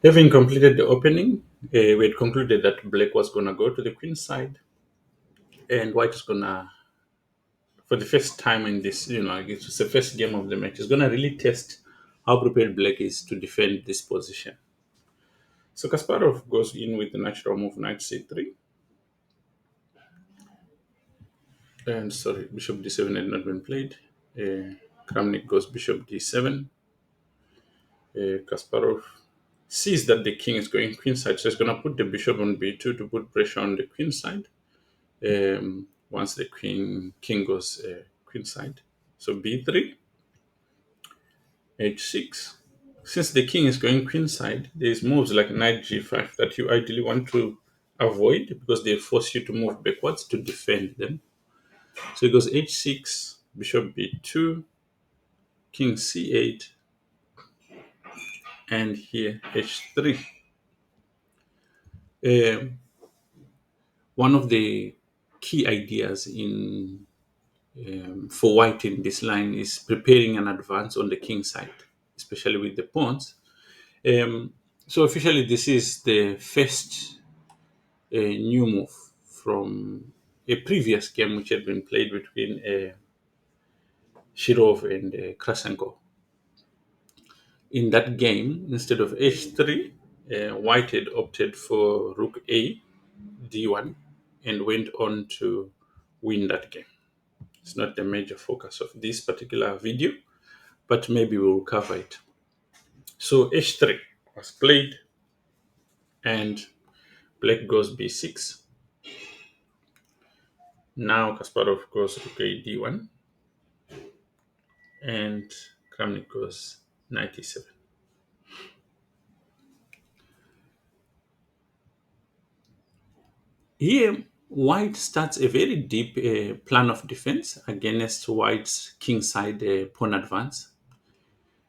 Having completed the opening, we had concluded that black was going to go to the queen side, and white is going to, for the first time in this, it's the first game of the match, is going to really test how prepared black is to defend this position. So Kasparov goes in with the natural move knight c3, and sorry, bishop d7 had not been played. Kramnik goes bishop d7. Kasparov sees that the king is going queenside, so he's going to put the bishop on b2 to put pressure on the queen side. Once the king goes queenside, so b3, h6. Since the king is going queenside, there's moves like knight g5 that you ideally want to avoid because they force you to move backwards to defend them. So it goes h6, bishop b2, king c8, and here h3. Um, One of the key ideas in for white in this line is preparing an advance on the king side, especially with the pawns. So officially, this is the first new move from a previous game which had been played between Shirov and Krasenko. In that game, instead of h3, white had opted for rook a, d1, and went on to win that game. It's not the major focus of this particular video, but maybe we'll cover it. So h3 was played, and black goes b6. Now Kasparov goes rook a d1, and Kramnik goes knight e7. Here, white starts a very deep plan of defense against white's kingside pawn advance,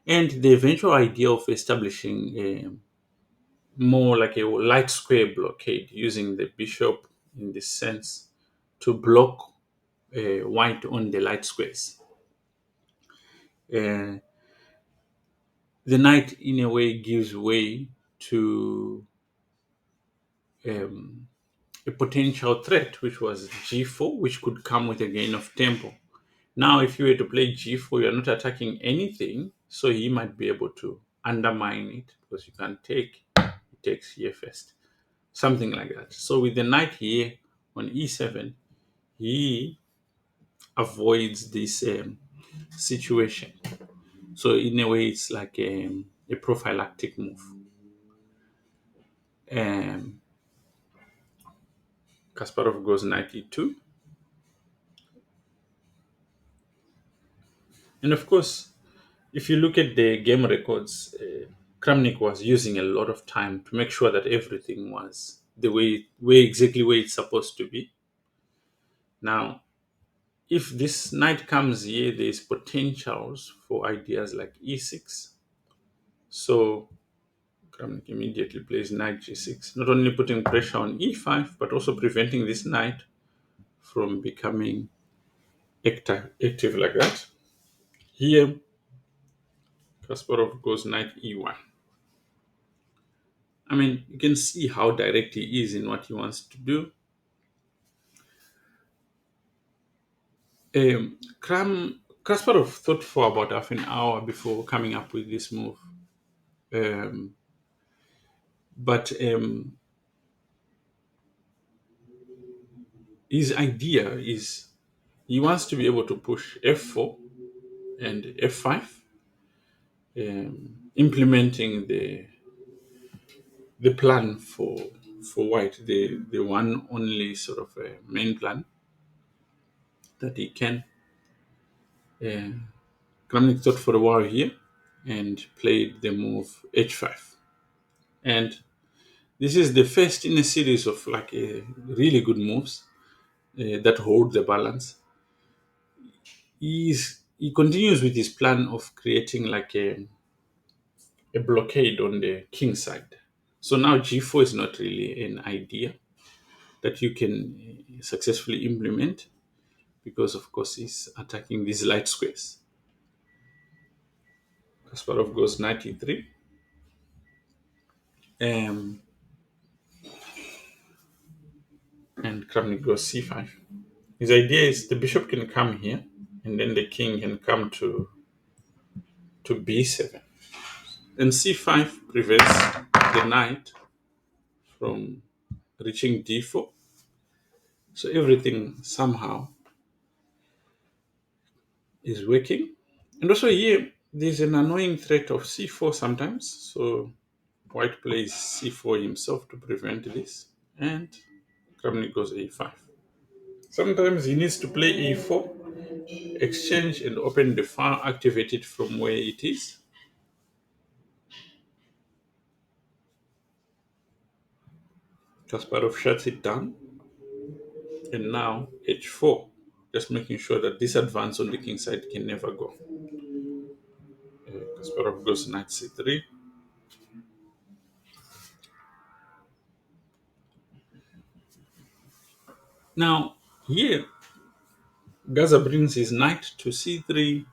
and the eventual idea of establishing more like a light square blockade using the bishop in this sense to block white on the light squares. Uh, the knight, in a way, gives way to um, a potential threat, which was g4, which could come with a gain of tempo. Now, if you were to play g4, you're not attacking anything, so he might be able to undermine it because you can take, he takes here first, something like that. So with the knight here on e7, he avoids this situation. So in a way, it's like a prophylactic move. Um, Kasparov goes knight e2, and of course, if you look at the game records, Kramnik was using a lot of time to make sure that everything was the way exactly where it's supposed to be. Now, if this knight comes here, there's potentials for ideas like e6. So Kramnik immediately plays knight g6, not only putting pressure on e5, but also preventing this knight from becoming active like that. Here, Kasparov goes knight e1. I mean, you can see how direct he is in what he wants to do. Kasparov thought for about half an hour before coming up with this move. Um, but his idea is he wants to be able to push f4 and f5, implementing the plan for white, the one only sort of main plan that he can. Kramnik thought for a while here and played the move h5, and this is the first in a series of like really good moves that hold the balance. He continues with his plan of creating like a blockade on the king side. So now g4 is not really an idea that you can successfully implement because, of course, he's attacking these light squares. Kasparov goes knight e3, Um, and Kramnik goes c5. His idea is the bishop can come here, and then the king can come to b7. And c5 prevents the knight from reaching d4. So everything somehow is working. And also here, there's an annoying threat of c4 sometimes. So white plays c4 himself to prevent this. And Kramnik goes a5. Sometimes he needs to play a4, exchange and open the file, activate it from where it is. Kasparov shuts it down. And now h4, just making sure that this advance on the king side can never go. Kasparov goes knight c3. Now, here, Gaza brings his knight to c3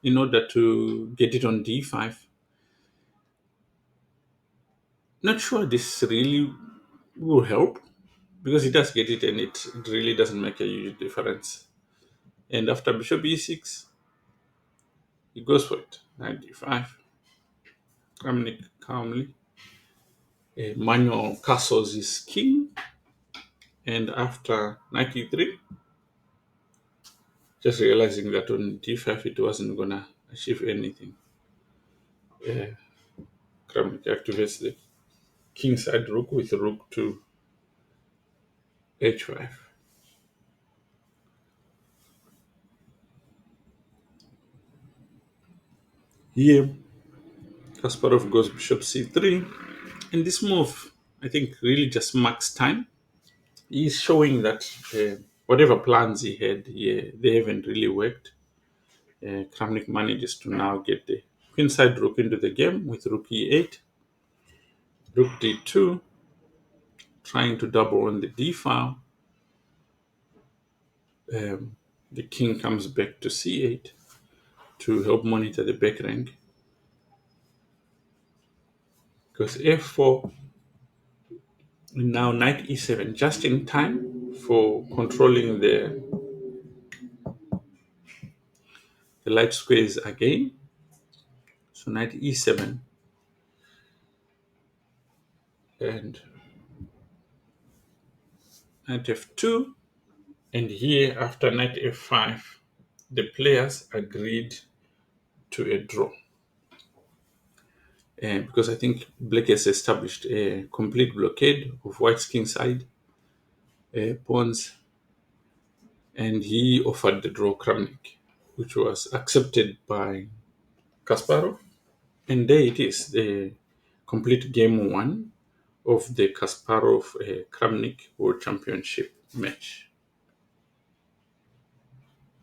in order to get it on d5. Not sure this really will help because he does get it and it really doesn't make a huge difference. And after bishop e6, he goes for it. Knight d5. Kramnik calmly. Manuel castles his king. And after knight e3, just realizing that on d5 it wasn't going to achieve anything. Kramnik activates the kingside rook with rook to h5. Here, Kasparov goes bishop c3. And this move, I think, really just marks time. He's showing that whatever plans he had, yeah, they haven't really worked. Kramnik manages to now get the queenside rook into the game with rook e8, rook d2, trying to double on the d file. The king comes back to c8 to help monitor the back rank. Because f4, now knight e7, just in time for controlling the light squares again. So knight e7 and knight f2. And here, after knight f5, the players agreed to a draw. Because I think Black has established a complete blockade of White's kingside pawns, and he offered the draw Kramnik, which was accepted by Kasparov. And there it is, the complete game one of the Kasparov Kramnik World Championship match.